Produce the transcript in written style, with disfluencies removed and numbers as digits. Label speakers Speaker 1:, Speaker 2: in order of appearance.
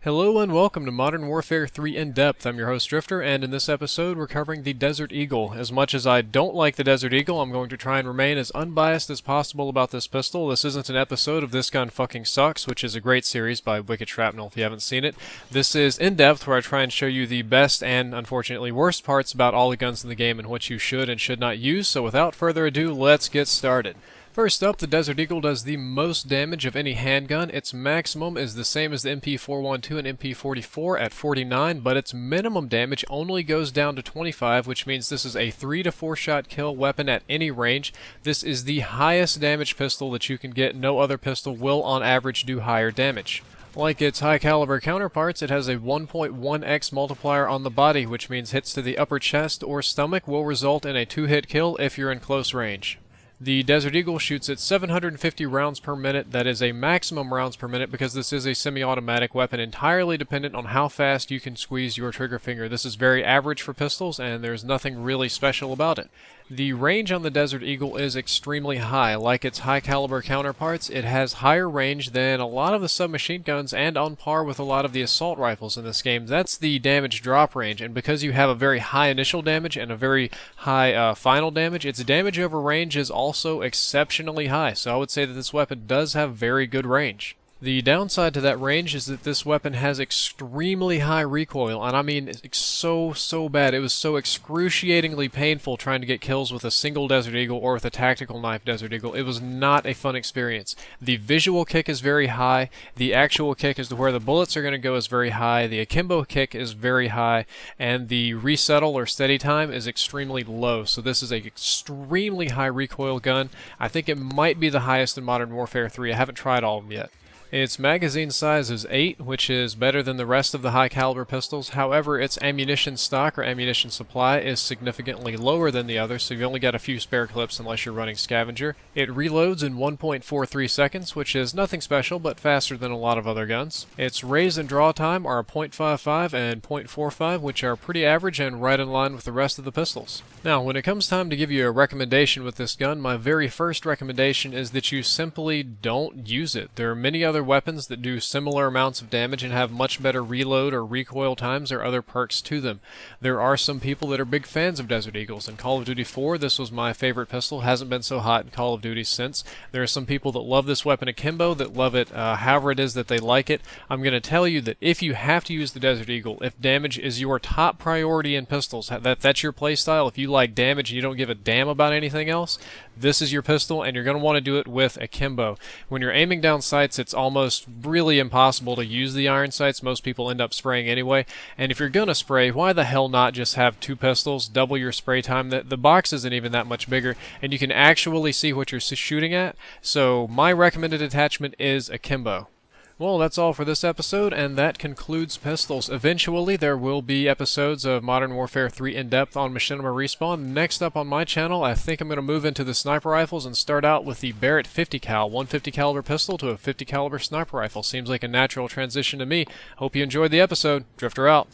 Speaker 1: Hello and welcome to Modern Warfare 3 In-Depth. I'm your host Drifter, and in this episode we're covering the Desert Eagle. As much as I don't like the Desert Eagle, I'm going to try and remain as unbiased as possible about this pistol. This isn't an episode of This Gun Fucking Sucks, which is a great series by Wicked Shrapnel if you haven't seen it. This is In-Depth, where I try and show you the best and, unfortunately, worst parts about all the guns in the game and what you should and should not use. So without further ado, let's get started. First up, the Desert Eagle does the most damage of any handgun. Its maximum is the same as the MP412 and MP44 at 49, but its minimum damage only goes down to 25, which means this is a 3 to 4 shot kill weapon at any range. This is the highest damage pistol that you can get. No other pistol will on average do higher damage. Like its high caliber counterparts, it has a 1.1x multiplier on the body, which means hits to the upper chest or stomach will result in a 2-hit kill if you're in close range. The Desert Eagle shoots at 750 rounds per minute. That is a maximum rounds per minute because this is a semi-automatic weapon entirely dependent on how fast you can squeeze your trigger finger. This is very average for pistols and there's nothing really special about it. The range on the Desert Eagle is extremely high. Like its high caliber counterparts, it has higher range than a lot of the submachine guns and on par with a lot of the assault rifles in this game. That's the damage drop range, and because you have a very high initial damage and a very high final damage, its damage over range is also exceptionally high. So I would say that this weapon does have very good range. The downside to that range is that this weapon has extremely high recoil, and I mean it's so bad. It was so excruciatingly painful trying to get kills with a single Desert Eagle or with a tactical knife Desert Eagle. It was not a fun experience. The visual kick is very high. The actual kick as to where the bullets are going to go is very high. The akimbo kick is very high, and the resettle or steady time is extremely low. So this is an extremely high recoil gun. I think it might be the highest in Modern Warfare 3. I haven't tried all of them yet. Its magazine size is 8, which is better than the rest of the high caliber pistols. However, its ammunition stock or ammunition supply is significantly lower than the others, so you only got a few spare clips unless you're running scavenger. It reloads in 1.43 seconds, which is nothing special, but faster than a lot of other guns. Its raise and draw time are 0.55 and 0.45, which are pretty average and right in line with the rest of the pistols. Now, when it comes time to give you a recommendation with this gun, my very first recommendation is that you simply don't use it. There are many other weapons that do similar amounts of damage and have much better reload or recoil times or other perks to them. There are some people that are big fans of Desert Eagles. In Call of Duty 4, this was my favorite pistol. Hasn't been so hot in Call of Duty since. There are some people that love this weapon akimbo, that love it however it is that they like it. I'm going to tell you that if you have to use the Desert Eagle, if damage is your top priority in pistols, that's your playstyle, if you like damage and you don't give a damn about anything else, this is your pistol, and you're going to want to do it with akimbo. When you're aiming down sights, it's almost really impossible to use the iron sights. Most people end up spraying anyway, and if you're going to spray, why the hell not just have 2 pistols, double your spray time? The box isn't even that much bigger, and you can actually see what you're shooting at, so my recommended attachment is akimbo. Well, that's all for this episode, and that concludes pistols. Eventually, there will be episodes of Modern Warfare 3 In-Depth on Machinima Respawn. Next up on my channel, I think I'm going to move into the sniper rifles and start out with the Barrett 50 cal, 150 caliber pistol to a 50 caliber sniper rifle. Seems like a natural transition to me. Hope you enjoyed the episode. Drifter out.